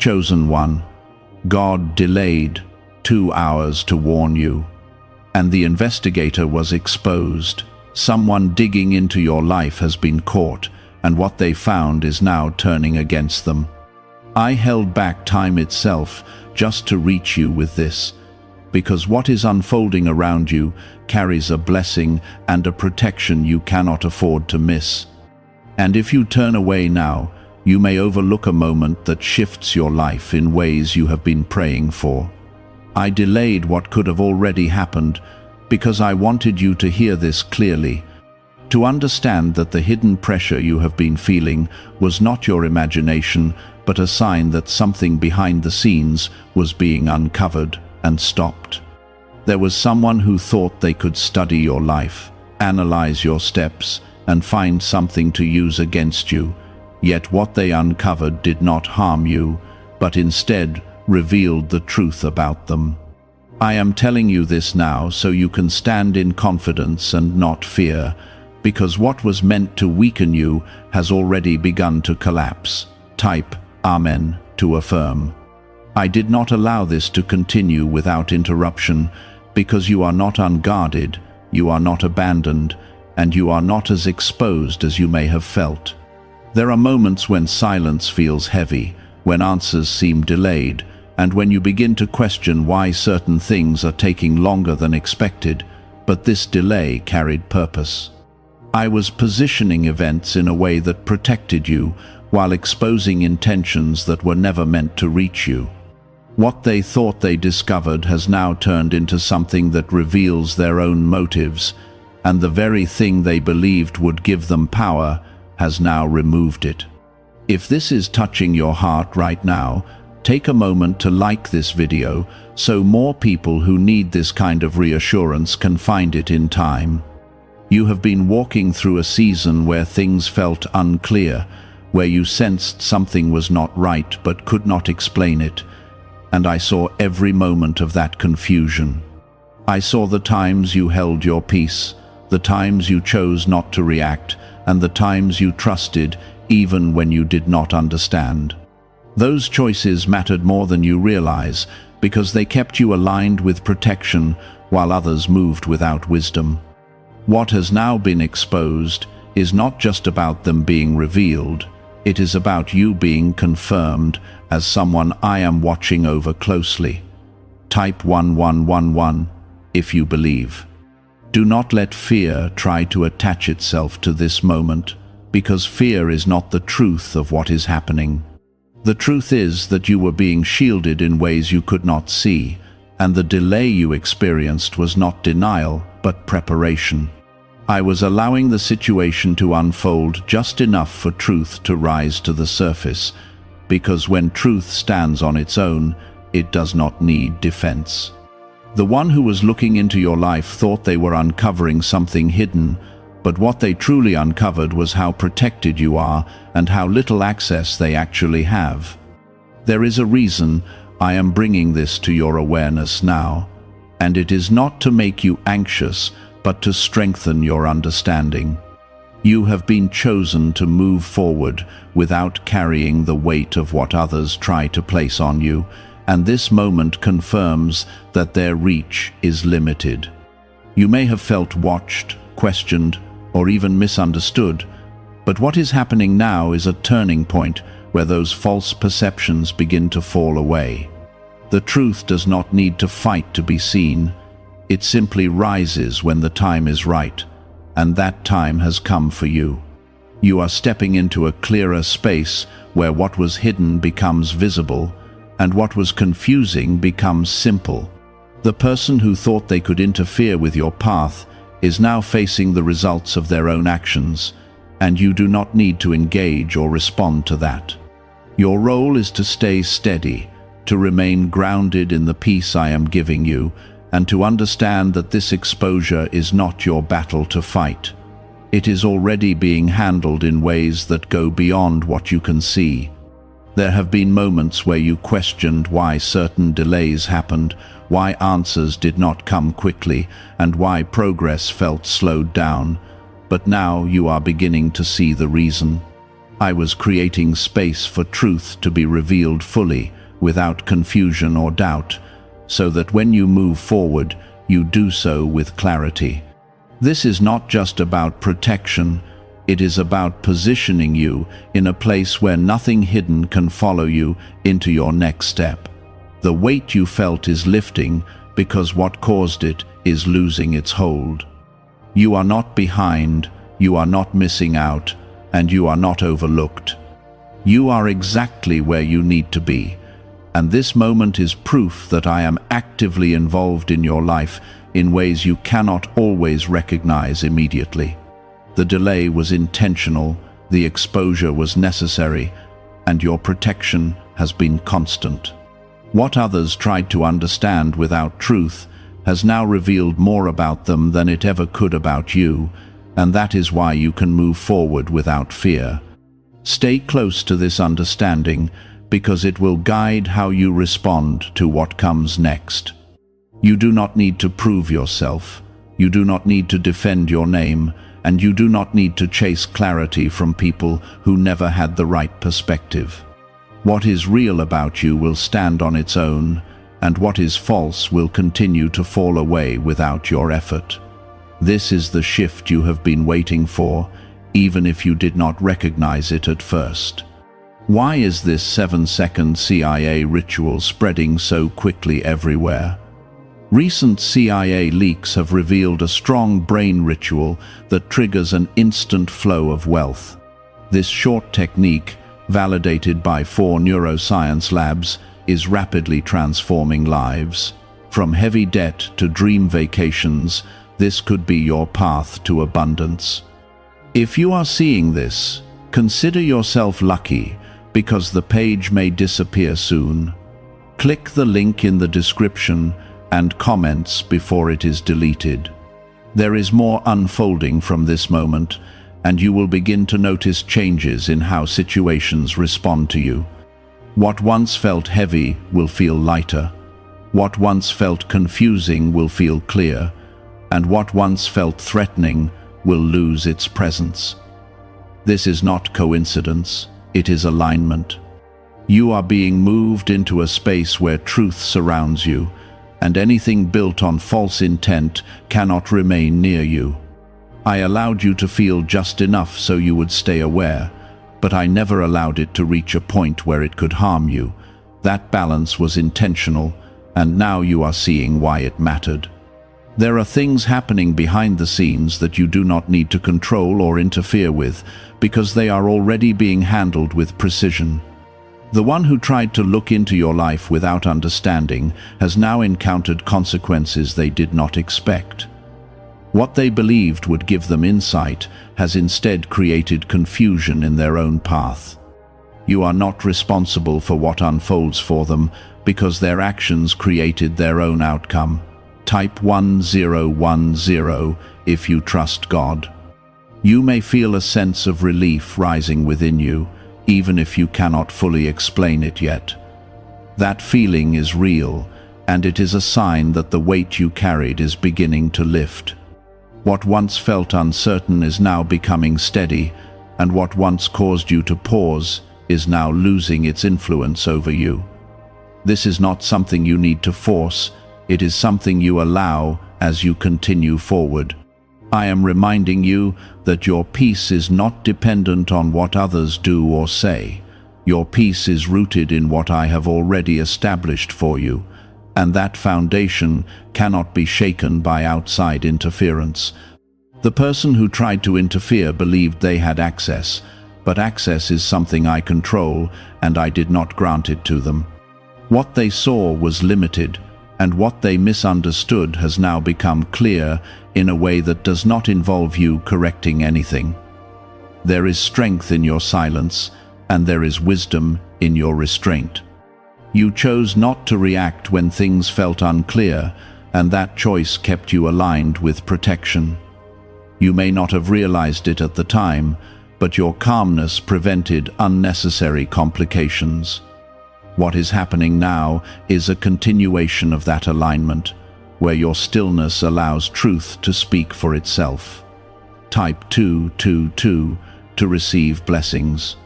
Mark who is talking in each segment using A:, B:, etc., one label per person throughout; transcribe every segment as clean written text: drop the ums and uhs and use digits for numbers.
A: Chosen one, God delayed 2 hours to warn you, and the investigator was exposed. Someone digging into your life has been caught, and what they found is now turning against them. I held back time itself just to reach you with this, because what is unfolding around you carries a blessing and a protection you cannot afford to miss. And if you turn away now, you may overlook a moment that shifts your life in ways you have been praying for. I delayed what could have already happened because I wanted you to hear this clearly, to understand that the hidden pressure you have been feeling was not your imagination, but a sign that something behind the scenes was being uncovered and stopped. There was someone who thought they could study your life, analyze your steps, and find something to use against you, yet what they uncovered did not harm you, but instead revealed the truth about them. I am telling you this now so you can stand in confidence and not fear, because what was meant to weaken you has already begun to collapse. Type Amen to affirm. I did not allow this to continue without interruption, because you are not unguarded, you are not abandoned, and you are not as exposed as you may have felt. There are moments when silence feels heavy, when answers seem delayed, and when you begin to question why certain things are taking longer than expected, but this delay carried purpose. I was positioning events in a way that protected you, while exposing intentions that were never meant to reach you. What they thought they discovered has now turned into something that reveals their own motives, and the very thing they believed would give them power has now removed it. If this is touching your heart right now, take a moment to like this video so more people who need this kind of reassurance can find it in time. You have been walking through a season where things felt unclear, where you sensed something was not right but could not explain it, and I saw every moment of that confusion. I saw the times you held your peace, the times you chose not to react, and the times you trusted even when you did not understand. Those choices mattered more than you realize, because they kept you aligned with protection while others moved without wisdom. What has now been exposed is not just about them being revealed, it is about you being confirmed as someone I am watching over closely. Type 1111 if you believe. Do not let fear try to attach itself to this moment, because fear is not the truth of what is happening. The truth is that you were being shielded in ways you could not see, and the delay you experienced was not denial, but preparation. I was allowing the situation to unfold just enough for truth to rise to the surface, because when truth stands on its own, it does not need defense. The one who was looking into your life thought they were uncovering something hidden, but what they truly uncovered was how protected you are and how little access they actually have. There is a reason I am bringing this to your awareness now, and it is not to make you anxious, but to strengthen your understanding. You have been chosen to move forward without carrying the weight of what others try to place on you, and this moment confirms that their reach is limited. You may have felt watched, questioned, or even misunderstood, but what is happening now is a turning point where those false perceptions begin to fall away. The truth does not need to fight to be seen. It simply rises when the time is right, and that time has come for you. You are stepping into a clearer space where what was hidden becomes visible, and what was confusing becomes simple. The person who thought they could interfere with your path is now facing the results of their own actions, and you do not need to engage or respond to that. Your role is to stay steady, to remain grounded in the peace I am giving you, and to understand that this exposure is not your battle to fight. It is already being handled in ways that go beyond what you can see. There have been moments where you questioned why certain delays happened, why answers did not come quickly, and why progress felt slowed down. But now you are beginning to see the reason. I was creating space for truth to be revealed fully, without confusion or doubt, so that when you move forward, you do so with clarity. This is not just about protection, it is about positioning you in a place where nothing hidden can follow you into your next step. The weight you felt is lifting because what caused it is losing its hold. You are not behind, you are not missing out, and you are not overlooked. You are exactly where you need to be, and this moment is proof that I am actively involved in your life in ways you cannot always recognize immediately. The delay was intentional, the exposure was necessary, and your protection has been constant. What others tried to understand without truth has now revealed more about them than it ever could about you, and that is why you can move forward without fear. Stay close to this understanding, because it will guide how you respond to what comes next. You do not need to prove yourself, you do not need to defend your name, and you do not need to chase clarity from people who never had the right perspective. What is real about you will stand on its own, and what is false will continue to fall away without your effort. This is the shift you have been waiting for, even if you did not recognize it at first. Why is this 7-second CIA ritual spreading so quickly everywhere? Recent CIA leaks have revealed a strong brain ritual that triggers an instant flow of wealth. This short technique, validated by 4 neuroscience labs, is rapidly transforming lives. From heavy debt to dream vacations, this could be your path to abundance. If you are seeing this, consider yourself lucky, because the page may disappear soon. Click the link in the description and comments before it is deleted. There is more unfolding from this moment, and you will begin to notice changes in how situations respond to you. What once felt heavy will feel lighter. What once felt confusing will feel clear, and what once felt threatening will lose its presence. This is not coincidence, it is alignment. You are being moved into a space where truth surrounds you, and anything built on false intent cannot remain near you. I allowed you to feel just enough so you would stay aware, but I never allowed it to reach a point where it could harm you. That balance was intentional, and now you are seeing why it mattered. There are things happening behind the scenes that you do not need to control or interfere with, because they are already being handled with precision. The one who tried to look into your life without understanding has now encountered consequences they did not expect. What they believed would give them insight has instead created confusion in their own path. You are not responsible for what unfolds for them, because their actions created their own outcome. Type 1010 if you trust God. You may feel a sense of relief rising within you, even if you cannot fully explain it yet. That feeling is real, and it is a sign that the weight you carried is beginning to lift. What once felt uncertain is now becoming steady, and what once caused you to pause is now losing its influence over you. This is not something you need to force, it is something you allow as you continue forward. I am reminding you that your peace is not dependent on what others do or say. Your peace is rooted in what I have already established for you, and that foundation cannot be shaken by outside interference. The person who tried to interfere believed they had access, but access is something I control, and I did not grant it to them. What they saw was limited, and what they misunderstood has now become clear in a way that does not involve you correcting anything. There is strength in your silence, and there is wisdom in your restraint. You chose not to react when things felt unclear, and that choice kept you aligned with protection. You may not have realized it at the time, but your calmness prevented unnecessary complications. What is happening now is a continuation of that alignment, where your stillness allows truth to speak for itself. Type 222 to receive blessings.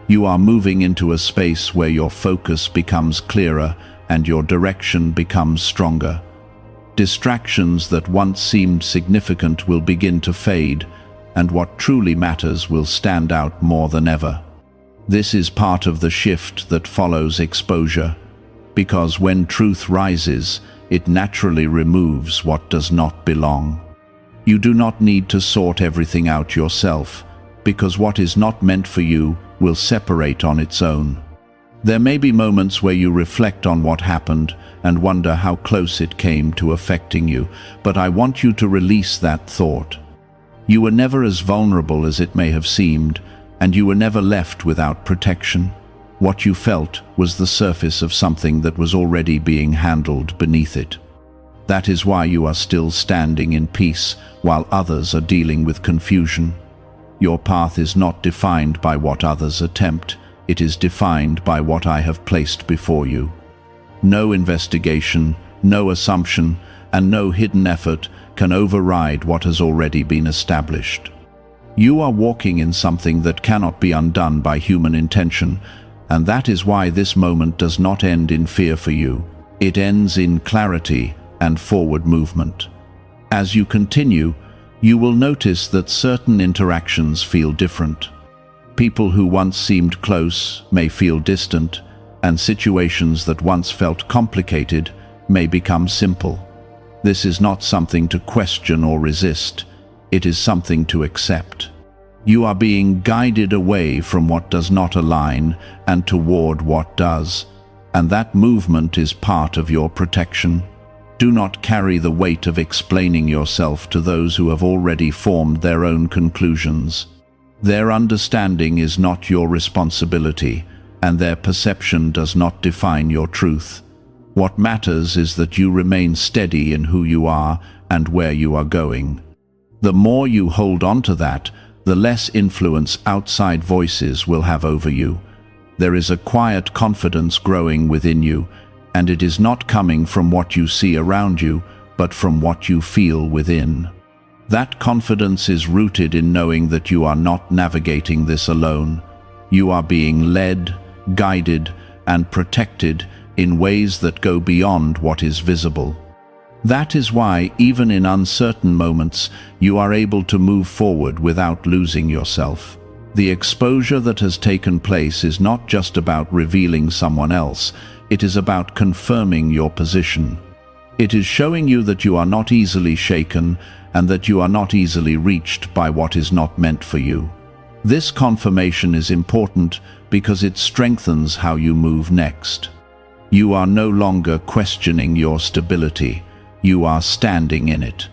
A: You are moving into a space where your focus becomes clearer and your direction becomes stronger. Distractions that once seemed significant will begin to fade, and what truly matters will stand out more than ever. This is part of the shift that follows exposure, because when truth rises, it naturally removes what does not belong. You do not need to sort everything out yourself, because what is not meant for you will separate on its own. There may be moments where you reflect on what happened and wonder how close it came to affecting you, but I want you to release that thought. You were never as vulnerable as it may have seemed, and you were never left without protection. What you felt was the surface of something that was already being handled beneath it. That is why you are still standing in peace while others are dealing with confusion. Your path is not defined by what others attempt, it is defined by what I have placed before you. No investigation, no assumption, and no hidden effort can override what has already been established. You are walking in something that cannot be undone by human intention, and that is why this moment does not end in fear for you. It ends in clarity and forward movement. As you continue, you will notice that certain interactions feel different. People who once seemed close may feel distant, and situations that once felt complicated may become simple. This is not something to question or resist, it is something to accept. You are being guided away from what does not align and toward what does, and that movement is part of your protection. Do not carry the weight of explaining yourself to those who have already formed their own conclusions. Their understanding is not your responsibility, and their perception does not define your truth. What matters is that you remain steady in who you are and where you are going. The more you hold on to that, the less influence outside voices will have over you. There is a quiet confidence growing within you, and it is not coming from what you see around you, but from what you feel within. That confidence is rooted in knowing that you are not navigating this alone. You are being led, guided, and protected in ways that go beyond what is visible. That is why, even in uncertain moments, you are able to move forward without losing yourself. The exposure that has taken place is not just about revealing someone else, it is about confirming your position. It is showing you that you are not easily shaken and that you are not easily reached by what is not meant for you. This confirmation is important because it strengthens how you move next. You are no longer questioning your stability, you are standing in it.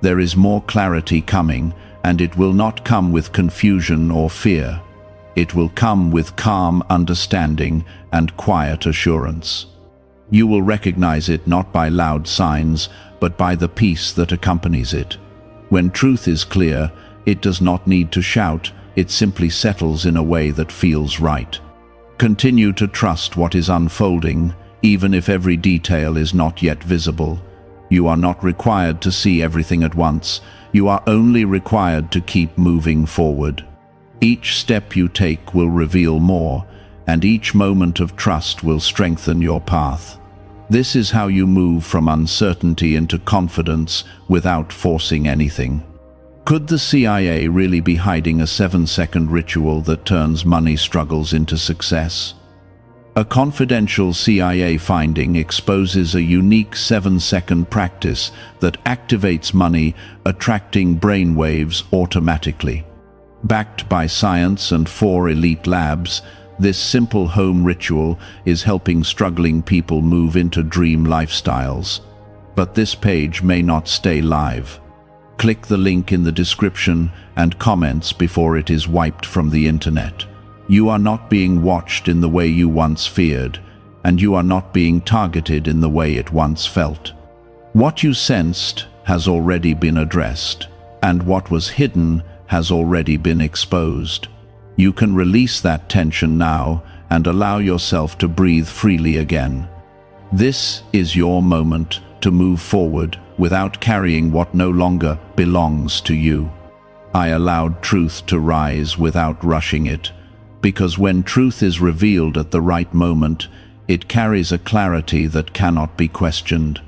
A: There is more clarity coming, and it will not come with confusion or fear. It will come with calm understanding and quiet assurance. You will recognize it not by loud signs, but by the peace that accompanies it. When truth is clear, it does not need to shout, it simply settles in a way that feels right. Continue to trust what is unfolding, even if every detail is not yet visible. You are not required to see everything at once. You are only required to keep moving forward. Each step you take will reveal more, and each moment of trust will strengthen your path. This is how you move from uncertainty into confidence without forcing anything. Could the CIA really be hiding a 7-second ritual that turns money struggles into success? A confidential CIA finding exposes a unique 7-second practice that activates money attracting brainwaves automatically. Backed by science and 4 elite labs, this simple home ritual is helping struggling people move into dream lifestyles. But this page may not stay live. Click the link in the description and comments before it is wiped from the internet. You are not being watched in the way you once feared, and you are not being targeted in the way it once felt. What you sensed has already been addressed, and what was hidden has already been exposed. You can release that tension now and allow yourself to breathe freely again. This is your moment to move forward without carrying what no longer belongs to you. I allowed truth to rise without rushing it, because when truth is revealed at the right moment, it carries a clarity that cannot be questioned.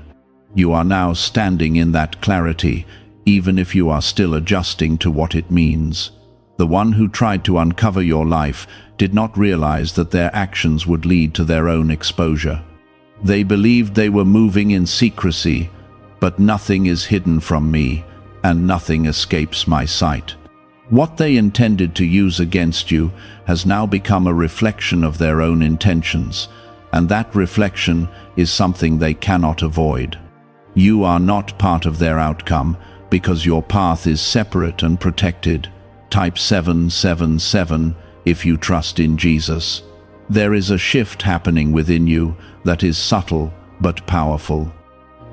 A: You are now standing in that clarity, even if you are still adjusting to what it means. The one who tried to uncover your life did not realize that their actions would lead to their own exposure. They believed they were moving in secrecy, but nothing is hidden from me, and nothing escapes my sight. What they intended to use against you has now become a reflection of their own intentions, and that reflection is something they cannot avoid. You are not part of their outcome because your path is separate and protected. Type 777 if you trust in Jesus. There is a shift happening within you that is subtle but powerful.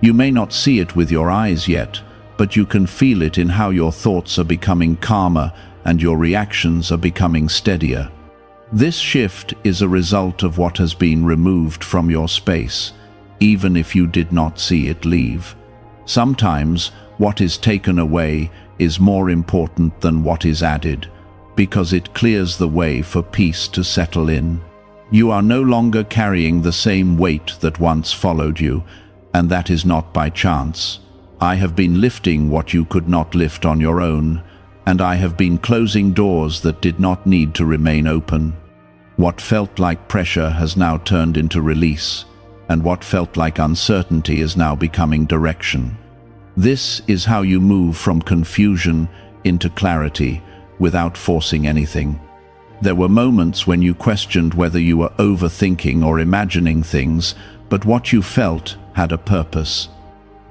A: You may not see it with your eyes yet, but you can feel it in how your thoughts are becoming calmer and your reactions are becoming steadier. This shift is a result of what has been removed from your space, even if you did not see it leave. Sometimes what is taken away is more important than what is added, because it clears the way for peace to settle in. You are no longer carrying the same weight that once followed you, and that is not by chance. I have been lifting what you could not lift on your own, and I have been closing doors that did not need to remain open. What felt like pressure has now turned into release, and what felt like uncertainty is now becoming direction. This is how you move from confusion into clarity without forcing anything. There were moments when you questioned whether you were overthinking or imagining things, but what you felt had a purpose.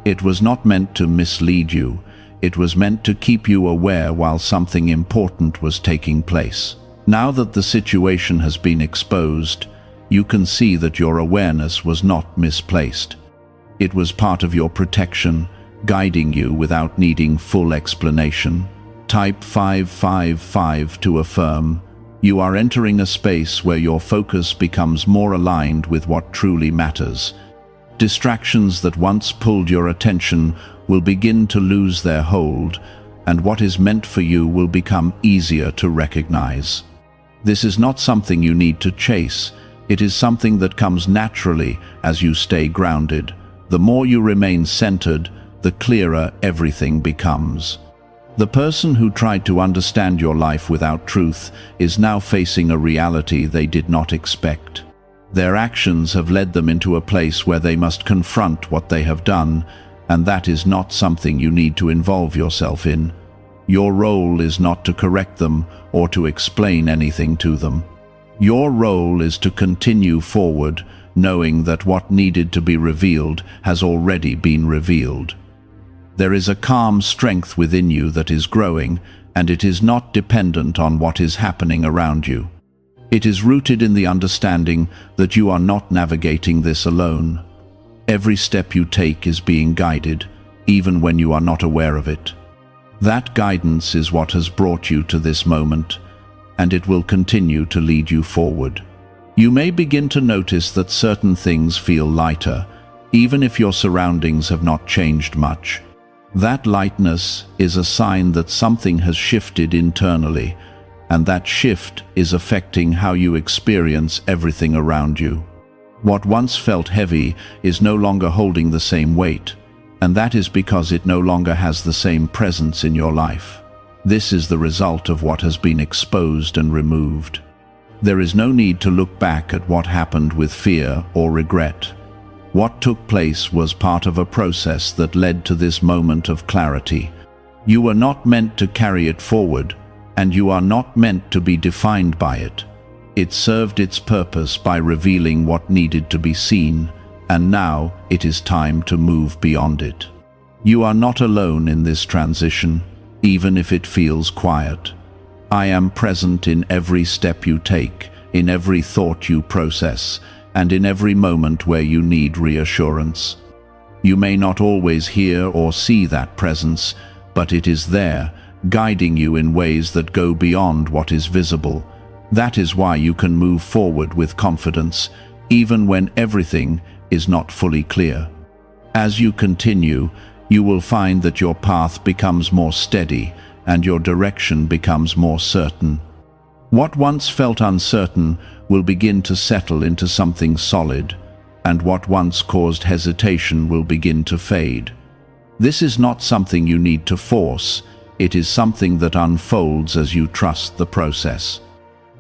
A: It was not meant to mislead you. It was meant to keep you aware while something important was taking place. Now that the situation has been exposed, you can see that your awareness was not misplaced. It was part of your protection, guiding you without needing full explanation. Type 555 to affirm. You are entering a space where your focus becomes more aligned with what truly matters. Distractions that once pulled your attention will begin to lose their hold, and what is meant for you will become easier to recognize. This is not something you need to chase. It is something that comes naturally as you stay grounded. The more you remain centered, the clearer everything becomes. The person who tried to understand your life without truth is now facing a reality they did not expect. Their actions have led them into a place where they must confront what they have done, and that is not something you need to involve yourself in. Your role is not to correct them or to explain anything to them. Your role is to continue forward, knowing that what needed to be revealed has already been revealed. There is a calm strength within you that is growing, and it is not dependent on what is happening around you. It is rooted in the understanding that you are not navigating this alone. Every step you take is being guided, even when you are not aware of it. That guidance is what has brought you to this moment, and it will continue to lead you forward. You may begin to notice that certain things feel lighter, even if your surroundings have not changed much. That lightness is a sign that something has shifted internally, and that shift is affecting how you experience everything around you. What once felt heavy is no longer holding the same weight, and that is because it no longer has the same presence in your life. This is the result of what has been exposed and removed. There is no need to look back at what happened with fear or regret. What took place was part of a process that led to this moment of clarity. You were not meant to carry it forward, and you are not meant to be defined by it. It served its purpose by revealing what needed to be seen, and now it is time to move beyond it. You are not alone in this transition, even if it feels quiet. I am present in every step you take, in every thought you process, and in every moment where you need reassurance. You may not always hear or see that presence, but it is there, guiding you in ways that go beyond what is visible. That is why you can move forward with confidence, even when everything is not fully clear. As you continue, you will find that your path becomes more steady and your direction becomes more certain. What once felt uncertain will begin to settle into something solid, and what once caused hesitation will begin to fade. This is not something you need to force, it is something that unfolds as you trust the process.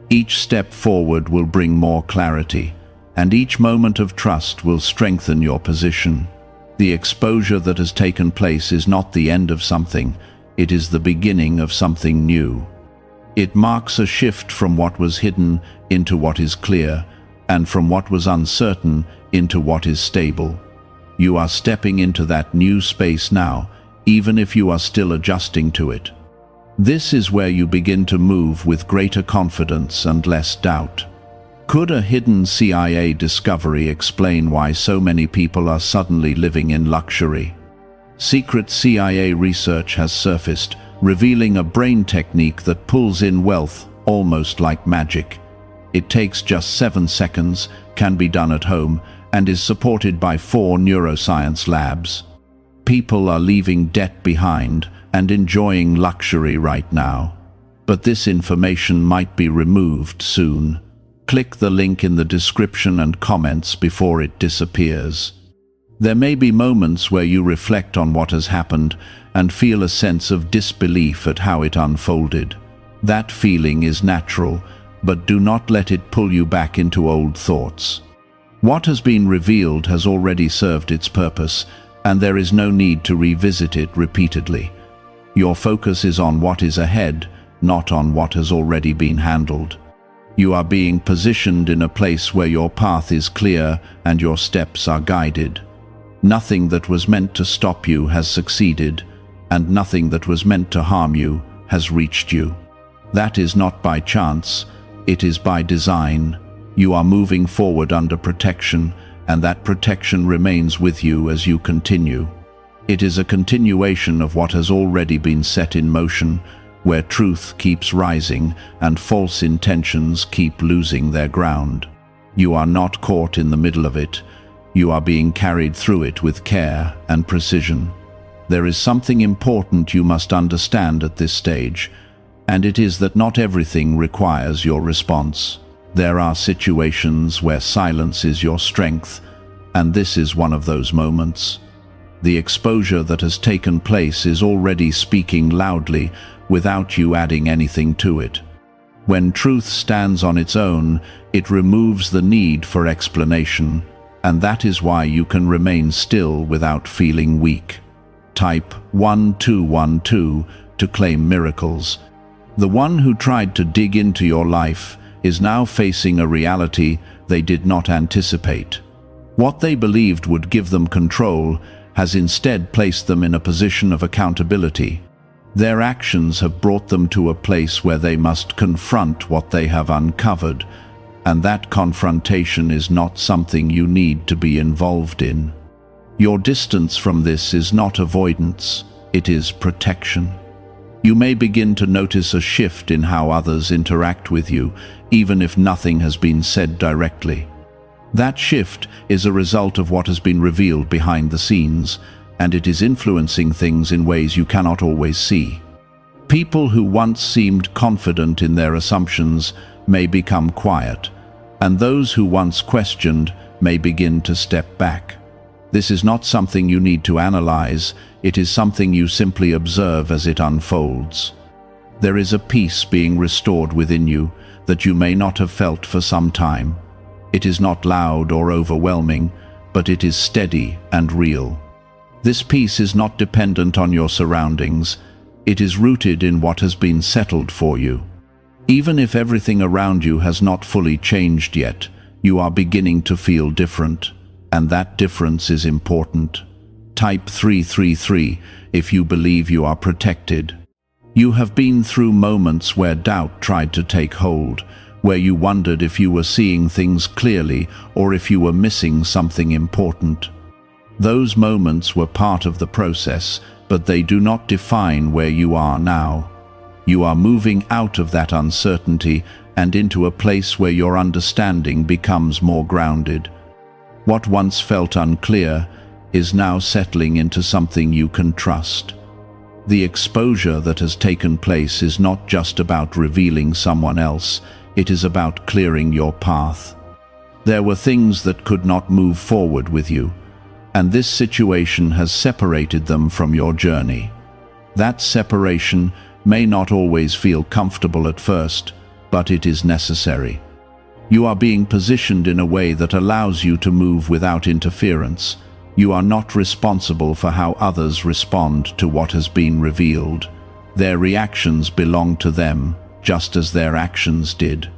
A: Each step forward will bring more clarity, and each moment of trust will strengthen your position. The exposure that has taken place is not the end of something, it is the beginning of something new. It marks a shift from what was hidden into what is clear, and from what was uncertain into what is stable. You are stepping into that new space now, even if you are still adjusting to it. This is where you begin to move with greater confidence and less doubt. Could a hidden CIA discovery explain why so many people are suddenly living in luxury? Secret CIA research has surfaced, revealing a brain technique that pulls in wealth almost like magic. It takes just 7 seconds, can be done at home, and is supported by 4 neuroscience labs. People are leaving debt behind and enjoying luxury right now. But this information might be removed soon. Click the link in the description and comments before it disappears. There may be moments where you reflect on what has happened and feel a sense of disbelief at how it unfolded. That feeling is natural, but do not let it pull you back into old thoughts. What has been revealed has already served its purpose, and there is no need to revisit it repeatedly. Your focus is on what is ahead, not on what has already been handled. You are being positioned in a place where your path is clear and your steps are guided. Nothing that was meant to stop you has succeeded, and nothing that was meant to harm you has reached you. That is not by chance, it is by design. You are moving forward under protection, and that protection remains with you as you continue. It is a continuation of what has already been set in motion, where truth keeps rising and false intentions keep losing their ground. You are not caught in the middle of it. You are being carried through it with care and precision. There is something important you must understand at this stage, and it is that not everything requires your response. There are situations where silence is your strength, and this is one of those moments. The exposure that has taken place is already speaking loudly without you adding anything to it. When truth stands on its own, it removes the need for explanation, and that is why you can remain still without feeling weak. Type 1212 to claim miracles. The one who tried to dig into your life is now facing a reality they did not anticipate. What they believed would give them control has instead placed them in a position of accountability. Their actions have brought them to a place where they must confront what they have uncovered, and that confrontation is not something you need to be involved in. Your distance from this is not avoidance, it is protection. You may begin to notice a shift in how others interact with you, even if nothing has been said directly. That shift is a result of what has been revealed behind the scenes, and it is influencing things in ways you cannot always see. People who once seemed confident in their assumptions may become quiet, and those who once questioned may begin to step back. This is not something you need to analyze, it is something you simply observe as it unfolds. There is a peace being restored within you that you may not have felt for some time. It is not loud or overwhelming, but it is steady and real. This peace is not dependent on your surroundings, it is rooted in what has been settled for you. Even if everything around you has not fully changed yet, you are beginning to feel different, and that difference is important. Type 333 if you believe you are protected. You have been through moments where doubt tried to take hold, where you wondered if you were seeing things clearly or if you were missing something important. Those moments were part of the process, but they do not define where you are now. You are moving out of that uncertainty and into a place where your understanding becomes more grounded. What once felt unclear is now settling into something you can trust. The exposure that has taken place is not just about revealing someone else, it is about clearing your path. There were things that could not move forward with you, and this situation has separated them from your journey. That separation may not always feel comfortable at first, but it is necessary. You are being positioned in a way that allows you to move without interference. You are not responsible for how others respond to what has been revealed. Their reactions belong to them, just as their actions did.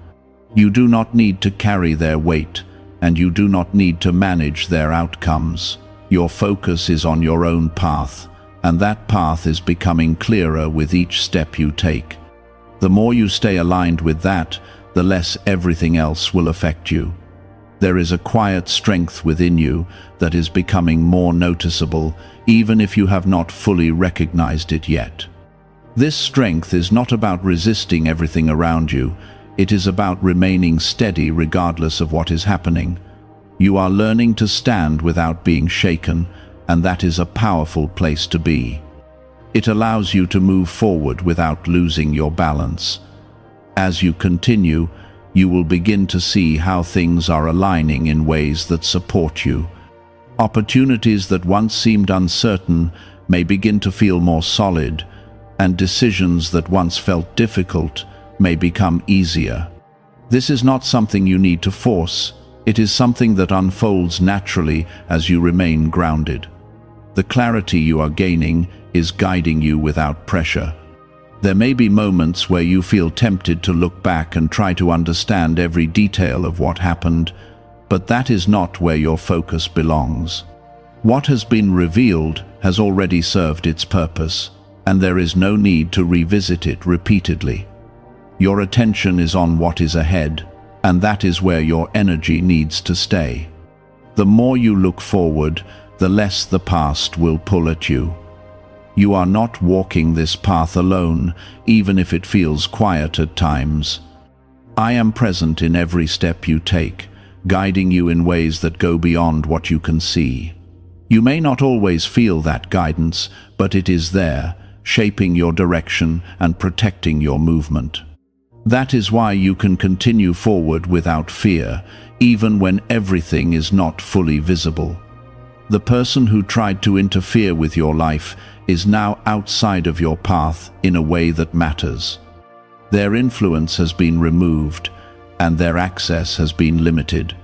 A: You do not need to carry their weight, and you do not need to manage their outcomes. Your focus is on your own path, and that path is becoming clearer with each step you take. The more you stay aligned with that, the less everything else will affect you. There is a quiet strength within you that is becoming more noticeable, even if you have not fully recognized it yet. This strength is not about resisting everything around you. It is about remaining steady regardless of what is happening. You are learning to stand without being shaken, and that is a powerful place to be. It allows you to move forward without losing your balance. As you continue, you will begin to see how things are aligning in ways that support you. Opportunities that once seemed uncertain may begin to feel more solid, and decisions that once felt difficult may become easier. This is not something you need to force. It is something that unfolds naturally as you remain grounded. The clarity you are gaining is guiding you without pressure. There may be moments where you feel tempted to look back and try to understand every detail of what happened, but that is not where your focus belongs. What has been revealed has already served its purpose, and there is no need to revisit it repeatedly. Your attention is on what is ahead, and that is where your energy needs to stay. The more you look forward, the less the past will pull at you. You are not walking this path alone, even if it feels quiet at times. I am present in every step you take, guiding you in ways that go beyond what you can see. You may not always feel that guidance, but it is there, shaping your direction and protecting your movement. That is why you can continue forward without fear, even when everything is not fully visible. The person who tried to interfere with your life is now outside of your path in a way that matters. Their influence has been removed, and their access has been limited.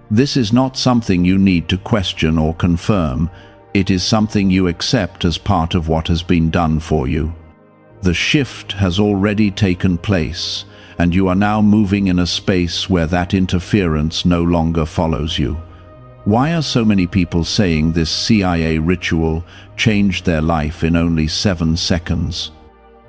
A: This is not something you need to question or confirm. It is something you accept as part of what has been done for you. The shift has already taken place, and you are now moving in a space where that interference no longer follows you. Why are so many people saying this CIA ritual changed their life in only 7 seconds?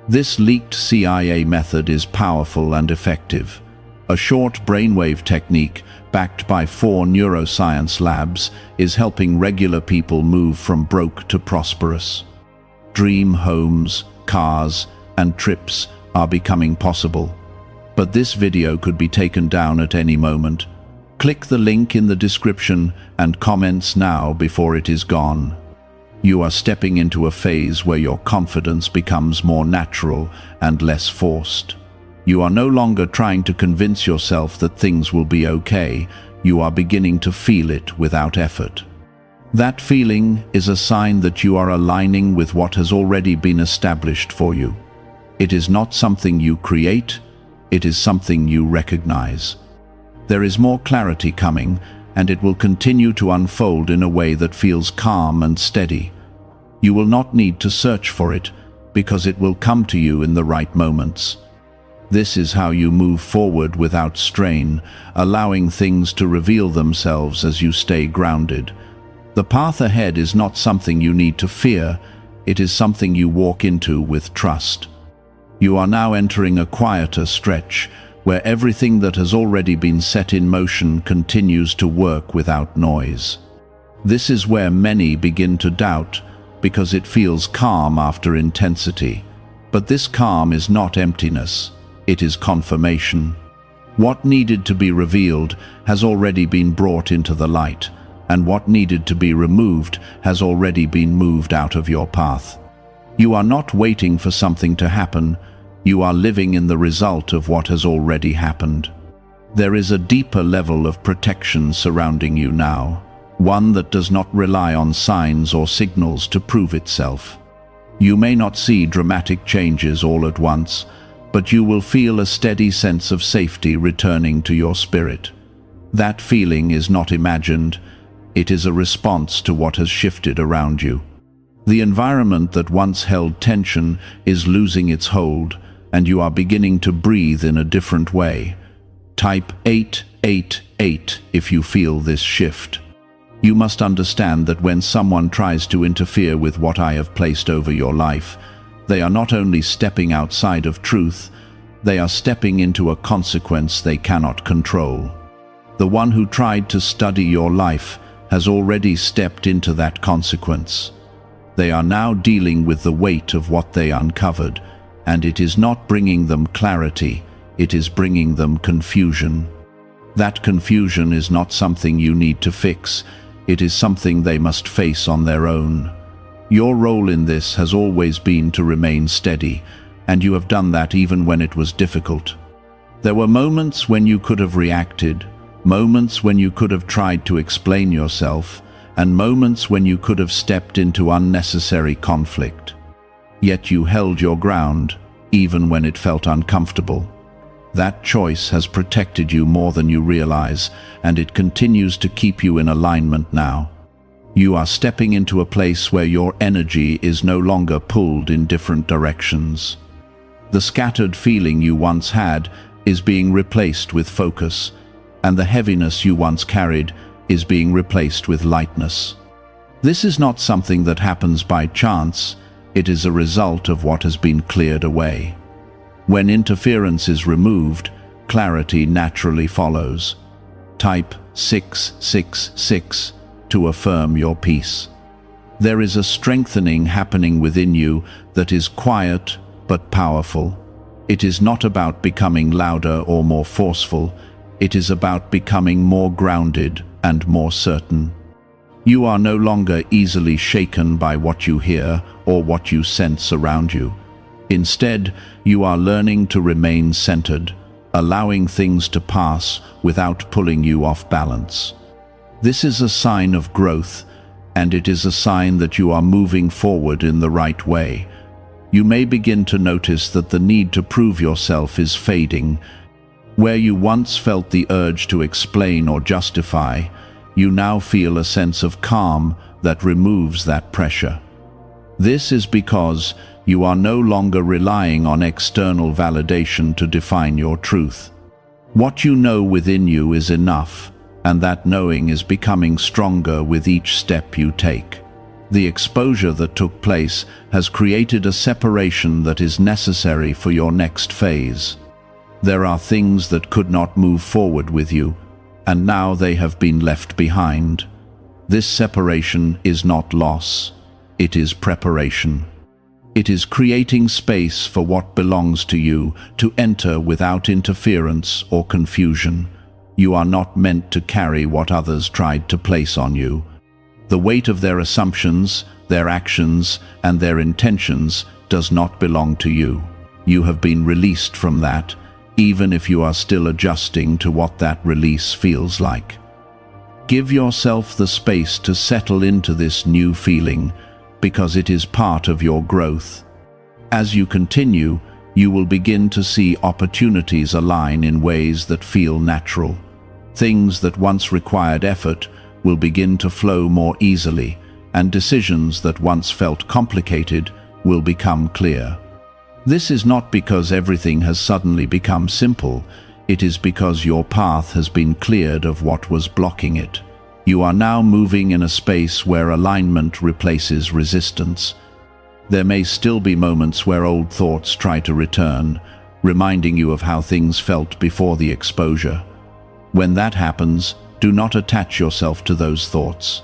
A: This leaked CIA method is powerful and effective. A short brainwave technique, backed by 4 neuroscience labs, is helping regular people move from broke to prosperous. Dream homes, cars, and trips are becoming possible. But this video could be taken down at any moment. Click the link in the description and comments now before it is gone. You are stepping into a phase where your confidence becomes more natural and less forced. You are no longer trying to convince yourself that things will be okay. You are beginning to feel it without effort. That feeling is a sign that you are aligning with what has already been established for you. It is not something you create, it is something you recognize. There is more clarity coming, and it will continue to unfold in a way that feels calm and steady. You will not need to search for it, because it will come to you in the right moments. This is how you move forward without strain, allowing things to reveal themselves as you stay grounded. The path ahead is not something you need to fear, it is something you walk into with trust. You are now entering a quieter stretch, where everything that has already been set in motion continues to work without noise. This is where many begin to doubt, because it feels calm after intensity. But this calm is not emptiness, it is confirmation. What needed to be revealed has already been brought into the light, and what needed to be removed has already been moved out of your path. You are not waiting for something to happen, you are living in the result of what has already happened. There is a deeper level of protection surrounding you now, one that does not rely on signs or signals to prove itself. You may not see dramatic changes all at once, but you will feel a steady sense of safety returning to your spirit. That feeling is not imagined, it is a response to what has shifted around you. The environment that once held tension is losing its hold, and you are beginning to breathe in a different way. Type 888 if you feel this shift. You must understand that when someone tries to interfere with what I have placed over your life, they are not only stepping outside of truth, they are stepping into a consequence they cannot control. The one who tried to study your life has already stepped into that consequence. They are now dealing with the weight of what they uncovered, and it is not bringing them clarity, it is bringing them confusion. That confusion is not something you need to fix, it is something they must face on their own. Your role in this has always been to remain steady, and you have done that even when it was difficult. There were moments when you could have reacted, moments when you could have tried to explain yourself, and moments when you could have stepped into unnecessary conflict. Yet you held your ground, even when it felt uncomfortable. That choice has protected you more than you realize, and it continues to keep you in alignment now. You are stepping into a place where your energy is no longer pulled in different directions. The scattered feeling you once had is being replaced with focus, and the heaviness you once carried is being replaced with lightness. This is not something that happens by chance, it is a result of what has been cleared away. When interference is removed, clarity naturally follows. Type 666 to affirm your peace. There is a strengthening happening within you that is quiet but powerful. It is not about becoming louder or more forceful, it is about becoming more grounded and more certain. You are no longer easily shaken by what you hear or what you sense around you. Instead, you are learning to remain centered, allowing things to pass without pulling you off balance. This is a sign of growth, and it is a sign that you are moving forward in the right way. You may begin to notice that the need to prove yourself is fading. Where you once felt the urge to explain or justify, you now feel a sense of calm that removes that pressure. This is because you are no longer relying on external validation to define your truth. What you know within you is enough, and that knowing is becoming stronger with each step you take. The exposure that took place has created a separation that is necessary for your next phase. There are things that could not move forward with you, and now they have been left behind. This separation is not loss, it is preparation. It is creating space for what belongs to you to enter without interference or confusion. You are not meant to carry what others tried to place on you. The weight of their assumptions, their actions, and their intentions does not belong to you. You have been released from that, even if you are still adjusting to what that release feels like. Give yourself the space to settle into this new feeling, because it is part of your growth. As you continue, you will begin to see opportunities align in ways that feel natural. Things that once required effort will begin to flow more easily, and decisions that once felt complicated will become clear. This is not because everything has suddenly become simple, it is because your path has been cleared of what was blocking it. You are now moving in a space where alignment replaces resistance. There may still be moments where old thoughts try to return, reminding you of how things felt before the exposure. When that happens, do not attach yourself to those thoughts.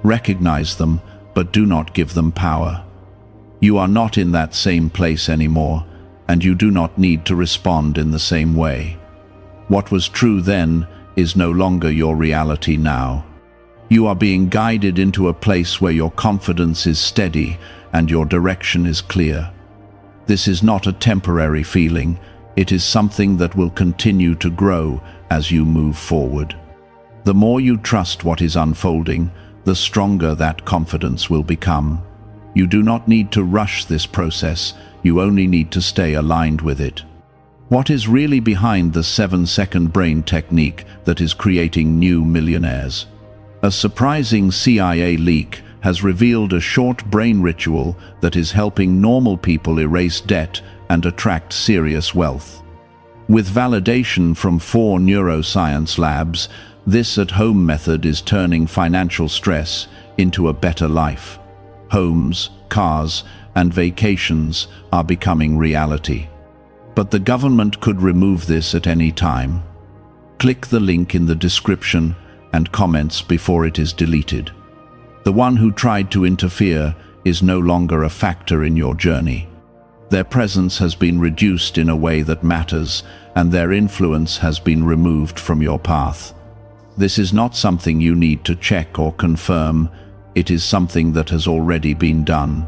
A: Recognize them, but do not give them power. You are not in that same place anymore, and you do not need to respond in the same way. What was true then is no longer your reality now. You are being guided into a place where your confidence is steady and your direction is clear. This is not a temporary feeling, it is something that will continue to grow as you move forward. The more you trust what is unfolding, the stronger that confidence will become. You do not need to rush this process, you only need to stay aligned with it. What is really behind the 7-second brain technique that is creating new millionaires? A surprising CIA leak has revealed a short brain ritual that is helping normal people erase debt and attract serious wealth. With validation from 4 neuroscience labs, this at-home method is turning financial stress into a better life. Homes, cars, and vacations are becoming reality. But the government could remove this at any time. Click the link in the description and comments before it is deleted. The one who tried to interfere is no longer a factor in your journey. Their presence has been reduced in a way that matters, and their influence has been removed from your path. This is not something you need to check or confirm, it is something that has already been done.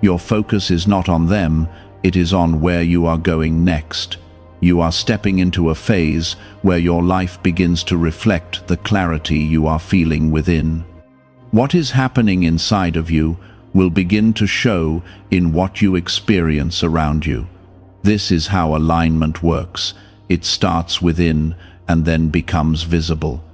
A: Your focus is not on them, it is on where you are going next. You are stepping into a phase where your life begins to reflect the clarity you are feeling within. What is happening inside of you will begin to show in what you experience around you. This is how alignment works. It starts within and then becomes visible.